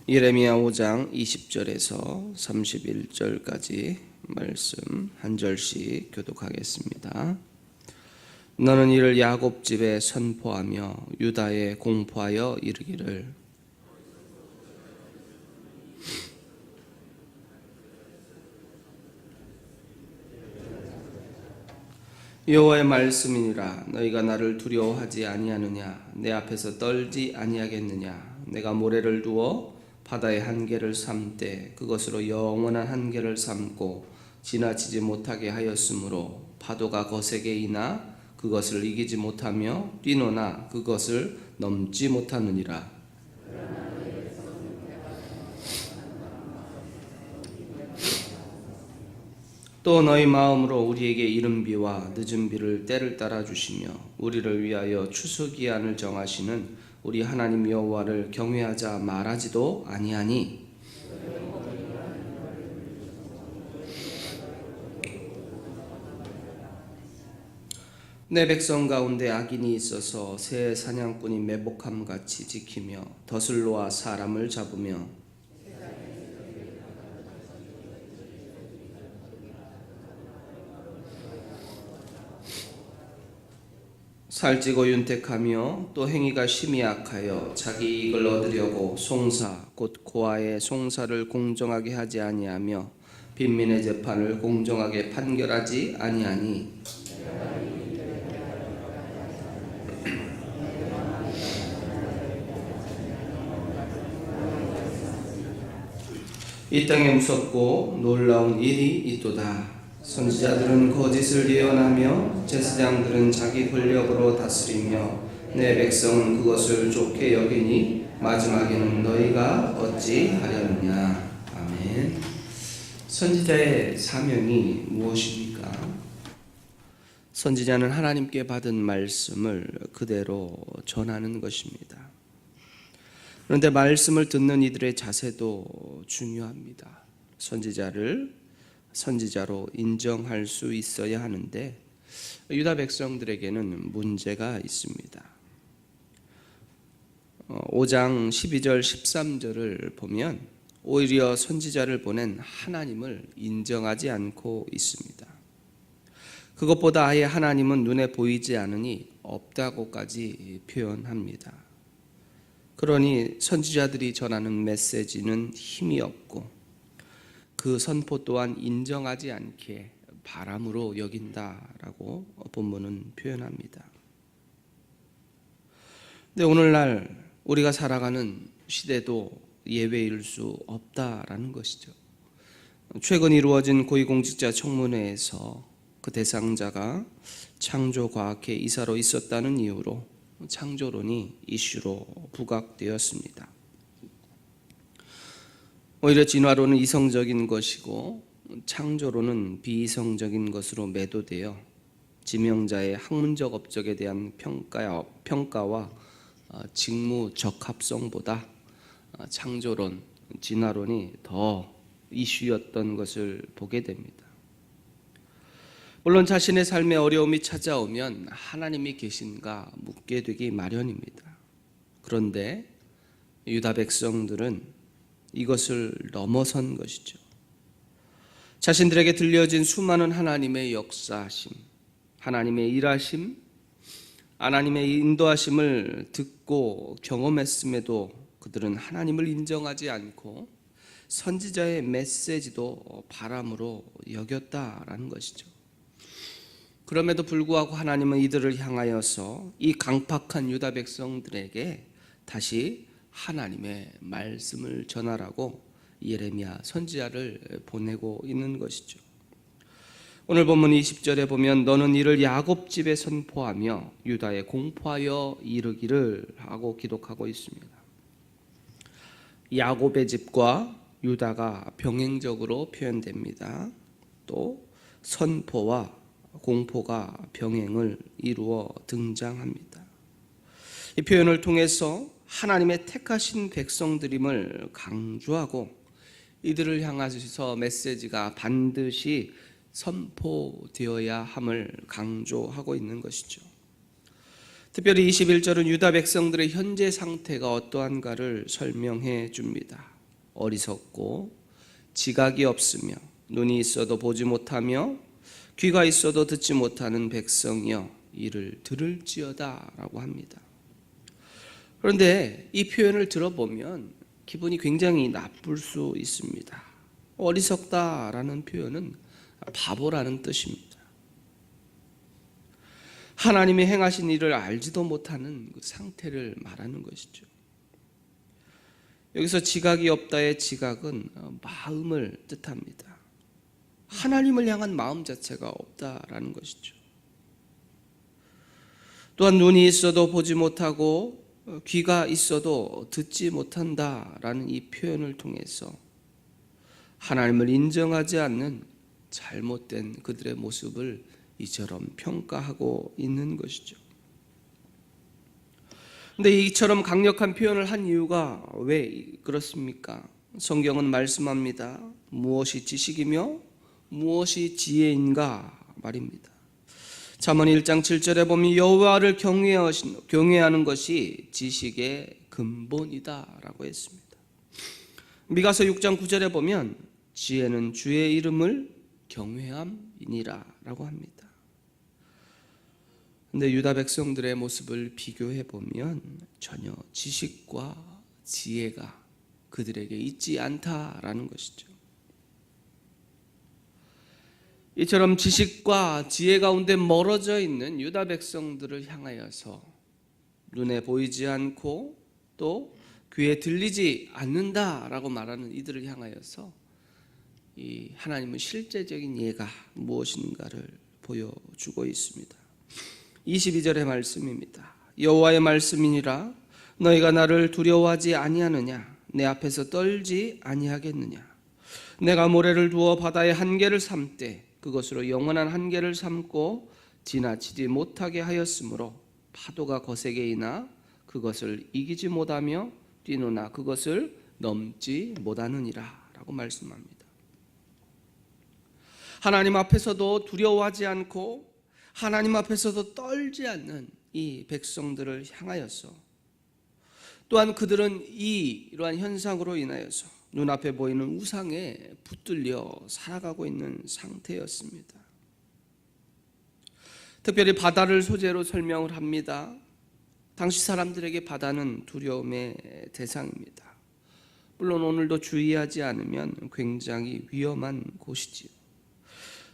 예레미야 5장 20절에서 31절까지 말씀 한 절씩 교독하겠습니다. 너는 이를 야곱 집에 선포하며 유다에 공포하여 이르기를 여호와의 말씀이니라. 너희가 나를 두려워하지 아니하느냐? 내 앞에서 떨지 아니하겠느냐? 내가 모래를 두어 바다의 한계를 삼되 그것으로 영원한 한계를 삼고 지나치지 못하게 하였으므로 파도가 거세게 이나 그것을 이기지 못하며 뛰노나 그것을 넘지 못하느니라. 또 너희 마음으로 우리에게 이른 비와 늦은 비를 때를 따라 주시며 우리를 위하여 추수기한을 정하시는 우리 하나님 여호와를 경외하자 말하지도 아니하니 내 백성 가운데 악인이 있어서 새 사냥꾼이 매복함같이 지키며 덫을 놓아 사람을 잡으며 살찌고 윤택하며 또 행위가 심히 악하여 자기 이익을 얻으려고 송사 곧 고아의 송사를 공정하게 하지 아니하며 빈민의 재판을 공정하게 판결하지 아니하니 이 땅에 무섭고 놀라운 일이 있도다. 선지자들은 거짓을 예언하며 제사장들은 자기 권력으로 다스리며 내 백성은 그것을 좋게 여기니 마지막에는 너희가 어찌하려느냐. 아멘. 선지자의 사명이 무엇입니까? 선지자는 하나님께 받은 말씀을 그대로 전하는 것입니다. 그런데 말씀을 듣는 이들의 자세도 중요합니다. 선지자를 선지자로 인정할 수 있어야 하는데 유다 백성들에게는 문제가 있습니다. 5장 12절 13절을 보면 오히려 선지자를 보낸 하나님을 인정하지 않고 있습니다. 그것보다 아예 하나님은 눈에 보이지 않으니 없다고까지 표현합니다. 그러니 선지자들이 전하는 메시지는 힘이 없고 그 선포 또한 인정하지 않게 바람으로 여긴다라고 본문은 표현합니다. 근데 오늘날 우리가 살아가는 시대도 예외일 수 없다라는 것이죠. 최근 이루어진 고위공직자 청문회에서 그 대상자가 창조과학회 이사로 있었다는 이유로 창조론이 이슈로 부각되었습니다. 오히려 진화론은 이성적인 것이고 창조론은 비이성적인 것으로 매도되어 지명자의 학문적 업적에 대한 평가와 직무 적합성보다 창조론, 진화론이 더 이슈였던 것을 보게 됩니다. 물론 자신의 삶에 어려움이 찾아오면 하나님이 계신가 묻게 되기 마련입니다. 그런데 유다 백성들은 이것을 넘어선 것이죠. 자신들에게 들려진 수많은 하나님의 역사하심, 하나님의 일하심, 하나님의 인도하심을 듣고 경험했음에도 그들은 하나님을 인정하지 않고 선지자의 메시지도 바람으로 여겼다라는 것이죠. 그럼에도 불구하고 하나님은 이들을 향하여서 이 강팍한 유다 백성들에게 다시 하나님의 말씀을 전하라고 예레미야 선지자를 보내고 있는 것이죠. 오늘 본문 20절에 보면 너는 이를 야곱 집에 선포하며 유다에 공포하여 이르기를 하고 기록하고 있습니다. 야곱의 집과 유다가 병행적으로 표현됩니다. 또 선포와 공포가 병행을 이루어 등장합니다. 이 표현을 통해서 하나님의 택하신 백성들임을 강조하고 이들을 향하셔서 메시지가 반드시 선포되어야 함을 강조하고 있는 것이죠. 특별히 21절은 유다 백성들의 현재 상태가 어떠한가를 설명해 줍니다. 어리석고 지각이 없으며 눈이 있어도 보지 못하며 귀가 있어도 듣지 못하는 백성이여 이를 들을지어다 라고 합니다. 그런데 이 표현을 들어보면 기분이 굉장히 나쁠 수 있습니다. 어리석다라는 표현은 바보라는 뜻입니다. 하나님이 행하신 일을 알지도 못하는 그 상태를 말하는 것이죠. 여기서 지각이 없다의 지각은 마음을 뜻합니다. 하나님을 향한 마음 자체가 없다라는 것이죠. 또한 눈이 있어도 보지 못하고 귀가 있어도 듣지 못한다라는 이 표현을 통해서 하나님을 인정하지 않는 잘못된 그들의 모습을 이처럼 평가하고 있는 것이죠. 근데 이처럼 강력한 표현을 한 이유가 왜 그렇습니까? 성경은 말씀합니다. 무엇이 지식이며 무엇이 지혜인가 말입니다. 잠언 1장 7절에 보면 여호와를 경외하는 것이 지식의 근본이다라고 했습니다. 미가서 6장 9절에 보면 지혜는 주의 이름을 경외함이니라라고 합니다. 그런데 유다 백성들의 모습을 비교해 보면 전혀 지식과 지혜가 그들에게 있지 않다라는 것이죠. 이처럼 지식과 지혜 가운데 멀어져 있는 유다 백성들을 향하여서 눈에 보이지 않고 또 귀에 들리지 않는다라고 말하는 이들을 향하여서 이 하나님은 실제적인 예가 무엇인가를 보여주고 있습니다. 22절의 말씀입니다. 여호와의 말씀이니라 너희가 나를 두려워하지 아니하느냐 내 앞에서 떨지 아니하겠느냐 내가 모래를 두어 바다의 한계를 삼되 그것으로 영원한 한계를 삼고 지나치지 못하게 하였으므로 파도가 거세게 이나 그것을 이기지 못하며 뛰노나 그것을 넘지 못하느니라 라고 말씀합니다. 하나님 앞에서도 두려워하지 않고 하나님 앞에서도 떨지 않는 이 백성들을 향하여서 또한 그들은 이러한 현상으로 인하여서 눈앞에 보이는 우상에 붙들려 살아가고 있는 상태였습니다. 특별히 바다를 소재로 설명을 합니다. 당시 사람들에게 바다는 두려움의 대상입니다. 물론 오늘도 주의하지 않으면 굉장히 위험한 곳이지요.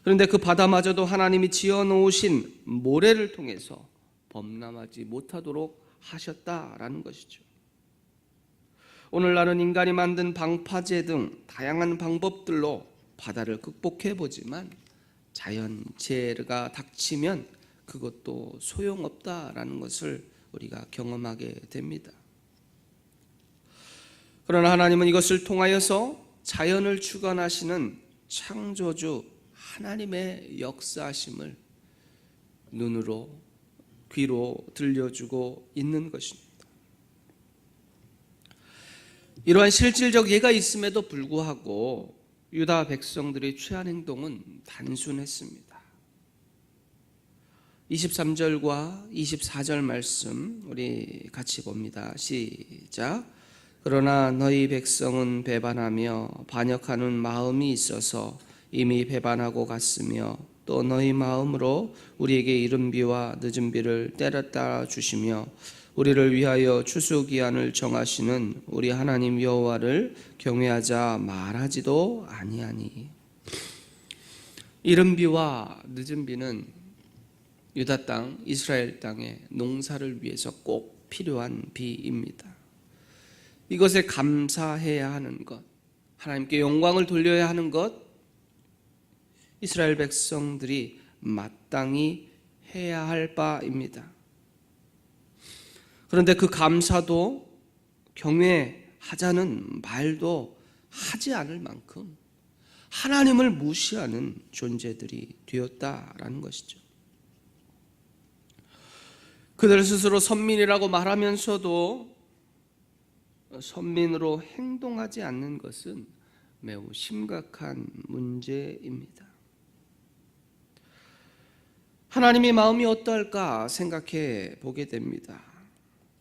그런데 그 바다마저도 하나님이 지어놓으신 모래를 통해서 범람하지 못하도록 하셨다라는 것이죠. 오늘날은 인간이 만든 방파제 등 다양한 방법들로 바다를 극복해 보지만 자연재해가 닥치면 그것도 소용없다라는 것을 우리가 경험하게 됩니다. 그러나 하나님은 이것을 통하여서 자연을 주관하시는 창조주 하나님의 역사하심을 눈으로 귀로 들려주고 있는 것입니다. 이러한 실질적 예가 있음에도 불구하고 유다 백성들이 취한 행동은 단순했습니다. 23절과 24절 말씀 우리 같이 봅니다. 시작. 그러나 너희 백성은 배반하며 반역하는 마음이 있어서 이미 배반하고 갔으며 또 너희 마음으로 우리에게 이른 비와 늦은 비를 때렸다 주시며 우리를 위하여 추수기한을 정하시는 우리 하나님 여호와를 경외하자 말하지도 아니하니. 이른 비와 늦은 비는 유다 땅, 이스라엘 땅의 농사를 위해서 꼭 필요한 비입니다. 이것에 감사해야 하는 것, 하나님께 영광을 돌려야 하는 것, 이스라엘 백성들이 마땅히 해야 할 바입니다. 그런데 그 감사도 경외하자는 말도 하지 않을 만큼 하나님을 무시하는 존재들이 되었다라는 것이죠. 그들 스스로 선민이라고 말하면서도 선민으로 행동하지 않는 것은 매우 심각한 문제입니다. 하나님의 마음이 어떨까 생각해 보게 됩니다.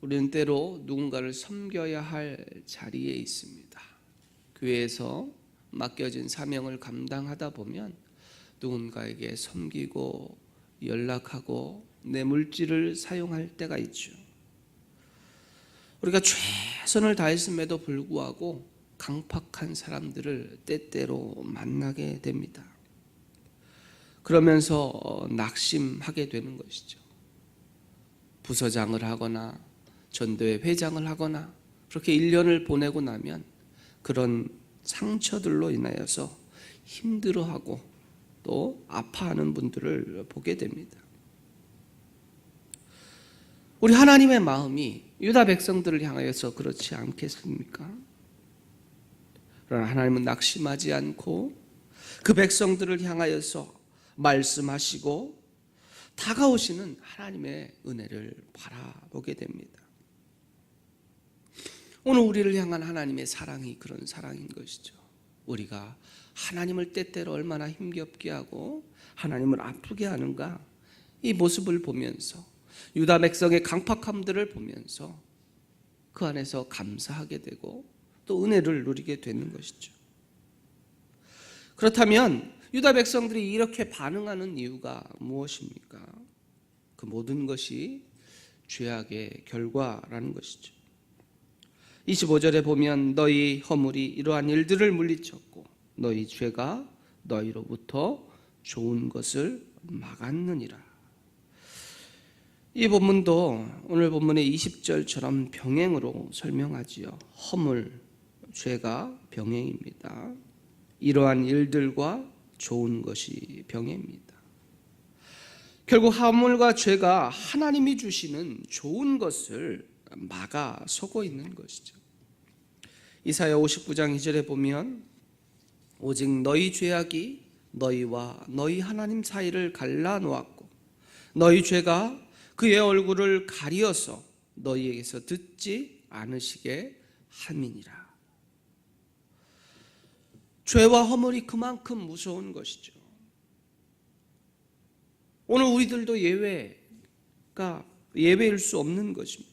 우리는 때로 누군가를 섬겨야 할 자리에 있습니다. 교회에서 맡겨진 사명을 감당하다 보면 누군가에게 섬기고 연락하고 내 물질을 사용할 때가 있죠. 우리가 최선을 다했음에도 불구하고 강팍한 사람들을 때때로 만나게 됩니다. 그러면서 낙심하게 되는 것이죠. 부서장을 하거나 전도회 회장을 하거나 그렇게 1년을 보내고 나면 그런 상처들로 인하여서 힘들어하고 또 아파하는 분들을 보게 됩니다. 우리 하나님의 마음이 유다 백성들을 향하여서 그렇지 않겠습니까? 그러나 하나님은 낙심하지 않고 그 백성들을 향하여서 말씀하시고 다가오시는 하나님의 은혜를 바라보게 됩니다. 오늘 우리를 향한 하나님의 사랑이 그런 사랑인 것이죠. 우리가 하나님을 때때로 얼마나 힘겹게 하고 하나님을 아프게 하는가, 이 모습을 보면서 유다 백성의 강팍함들을 보면서 그 안에서 감사하게 되고 또 은혜를 누리게 되는 것이죠. 그렇다면 유다 백성들이 이렇게 반응하는 이유가 무엇입니까? 그 모든 것이 죄악의 결과라는 것이죠. 25절에 보면 너희 허물이 이러한 일들을 물리쳤고 너희 죄가 너희로부터 좋은 것을 막았느니라. 이 본문도 오늘 본문의 20절처럼 병행으로 설명하지요. 허물, 죄가 병행입니다. 이러한 일들과 좋은 것이 병행입니다. 결국 허물과 죄가 하나님이 주시는 좋은 것을 막아서고 있는 것이죠. 이사야 59장 2절에 보면 오직 너희 죄악이 너희와 너희 하나님 사이를 갈라놓았고 너희 죄가 그의 얼굴을 가리어서 너희에게서 듣지 않으시게 함이니라. 죄와 허물이 그만큼 무서운 것이죠. 오늘 우리들도 예외일 수 없는 것입니다.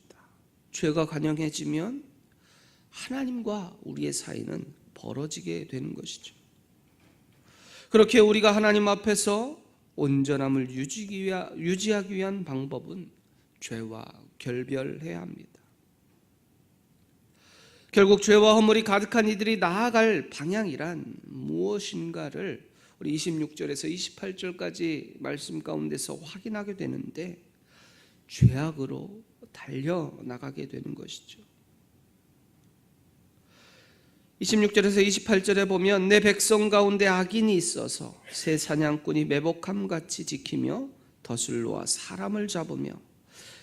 죄가 관영해지면 하나님과 우리의 사이는 벌어지게 되는 것이죠. 그렇게 우리가 하나님 앞에서 온전함을 유지하기 위한 방법은 죄와 결별해야 합니다. 결국 죄와 허물이 가득한 이들이 나아갈 방향이란 무엇인가를 우리 26절에서 28절까지 말씀 가운데서 확인하게 되는데 죄악으로 달려나가게 되는 것이죠. 26절에서 28절에 보면 내 백성 가운데 악인이 있어서 새 사냥꾼이 매복함같이 지키며 덫을 놓아 사람을 잡으며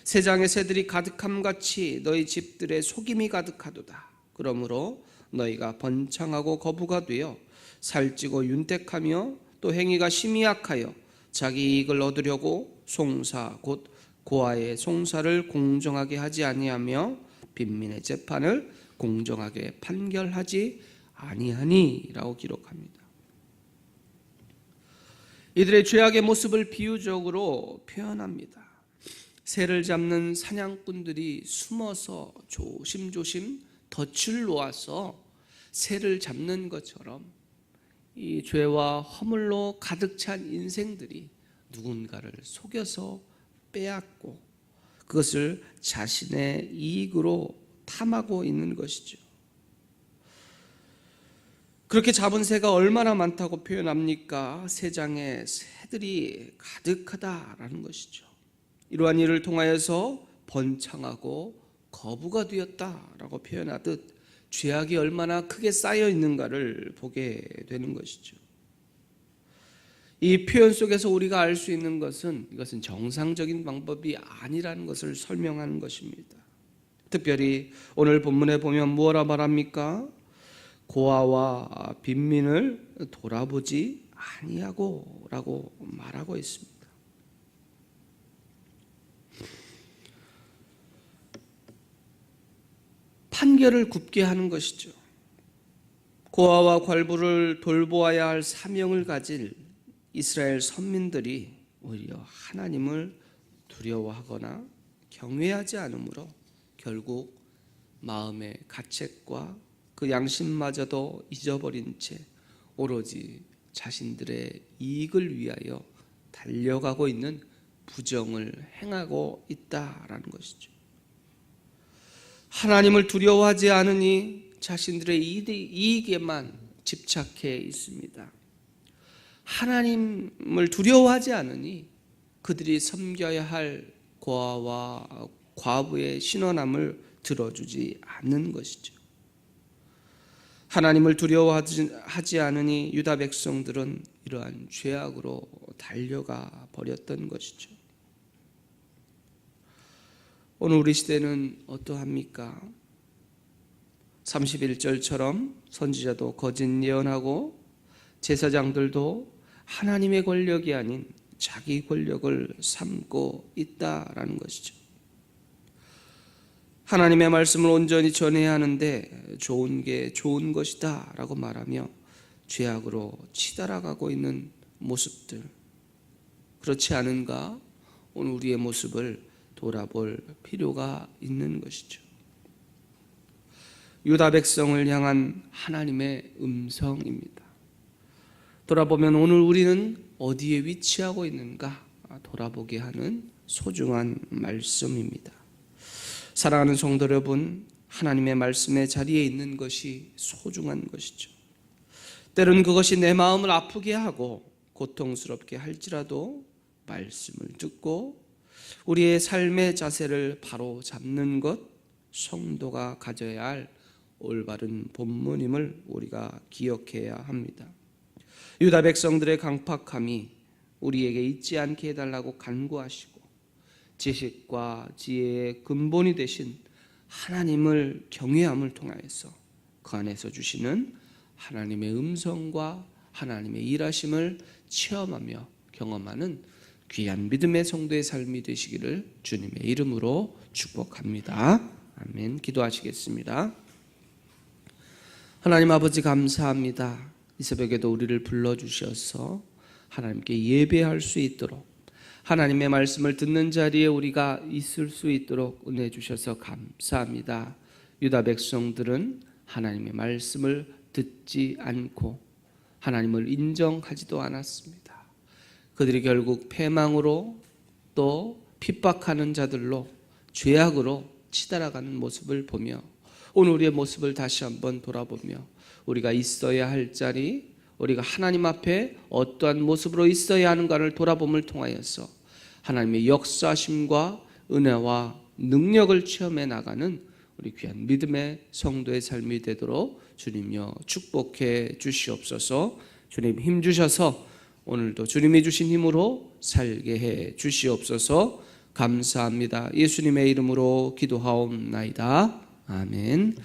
새장의 새들이 가득함같이 너희 집들에 속임이 가득하도다. 그러므로 너희가 번창하고 거부가 되어 살찌고 윤택하며 또 행위가 심히 약하여 자기 이익을 얻으려고 송사 곧 고아의 송사를 공정하게 하지 아니하며 빈민의 재판을 공정하게 판결하지 아니하니라고 기록합니다. 이들의 죄악의 모습을 비유적으로 표현합니다. 새를 잡는 사냥꾼들이 숨어서 조심조심 덫을 놓아서 새를 잡는 것처럼 이 죄와 허물로 가득 찬 인생들이 누군가를 속여서 빼앗고 그것을 자신의 이익으로 탐하고 있는 것이죠. 그렇게 잡은 새가 얼마나 많다고 표현합니까? 새장에 새들이 가득하다라는 것이죠. 이러한 일을 통하여서 번창하고 거부가 되었다라고 표현하듯 죄악이 얼마나 크게 쌓여 있는가를 보게 되는 것이죠. 이 표현 속에서 우리가 알 수 있는 것은 이것은 정상적인 방법이 아니라는 것을 설명하는 것입니다. 특별히 오늘 본문에 보면 뭐라 말합니까? 고아와 빈민을 돌아보지 아니하고 라고 말하고 있습니다. 판결을 굽게 하는 것이죠. 고아와 괄부를 돌보아야 할 사명을 가질 이스라엘 선민들이 오히려 하나님을 두려워하거나 경외하지 않으므로 결국 마음의 가책과 그 양심마저도 잊어버린 채 오로지 자신들의 이익을 위하여 달려가고 있는 부정을 행하고 있다라는 것이죠. 하나님을 두려워하지 않으니 자신들의 이익에만 집착해 있습니다. 하나님을 두려워하지 않으니 그들이 섬겨야 할 고아와 과부의 신원함을 들어주지 않는 것이죠. 하나님을 두려워하지 않으니 유다 백성들은 이러한 죄악으로 달려가 버렸던 것이죠. 오늘 우리 시대는 어떠합니까? 31절처럼 선지자도 거짓 예언하고 제사장들도 하나님의 권력이 아닌 자기 권력을 삼고 있다라는 것이죠. 하나님의 말씀을 온전히 전해야 하는데 좋은 게 좋은 것이다 라고 말하며 죄악으로 치달아가고 있는 모습들, 그렇지 않은가? 오늘 우리의 모습을 돌아볼 필요가 있는 것이죠. 유다 백성을 향한 하나님의 음성입니다. 돌아보면 오늘 우리는 어디에 위치하고 있는가 돌아보게 하는 소중한 말씀입니다. 사랑하는 성도 여러분, 하나님의 말씀의 자리에 있는 것이 소중한 것이죠. 때로는 그것이 내 마음을 아프게 하고 고통스럽게 할지라도 말씀을 듣고 우리의 삶의 자세를 바로 잡는 것, 성도가 가져야 할 올바른 본문임을 우리가 기억해야 합니다. 유다 백성들의 강팍함이 우리에게 잊지 않게 해달라고 간구하시고 지식과 지혜의 근본이 되신 하나님을 경외함을 통하여서 그 안에서 주시는 하나님의 음성과 하나님의 일하심을 체험하며 경험하는 귀한 믿음의 성도의 삶이 되시기를 주님의 이름으로 축복합니다. 아멘. 기도하시겠습니다. 하나님 아버지 감사합니다. 이 새벽에도 우리를 불러주셔서 하나님께 예배할 수 있도록 하나님의 말씀을 듣는 자리에 우리가 있을 수 있도록 은혜 주셔서 감사합니다. 유다 백성들은 하나님의 말씀을 듣지 않고 하나님을 인정하지도 않았습니다. 그들이 결국 패망으로 또 핍박하는 자들로 죄악으로 치달아가는 모습을 보며 오늘 우리의 모습을 다시 한번 돌아보며 우리가 있어야 할 자리, 우리가 하나님 앞에 어떠한 모습으로 있어야 하는가를 돌아봄을 통하여서 하나님의 역사심과 은혜와 능력을 체험해 나가는 우리 귀한 믿음의 성도의 삶이 되도록 주님여 축복해 주시옵소서. 주님 힘 주셔서 오늘도 주님이 주신 힘으로 살게 해 주시옵소서. 감사합니다. 예수님의 이름으로 기도하옵나이다. 아멘.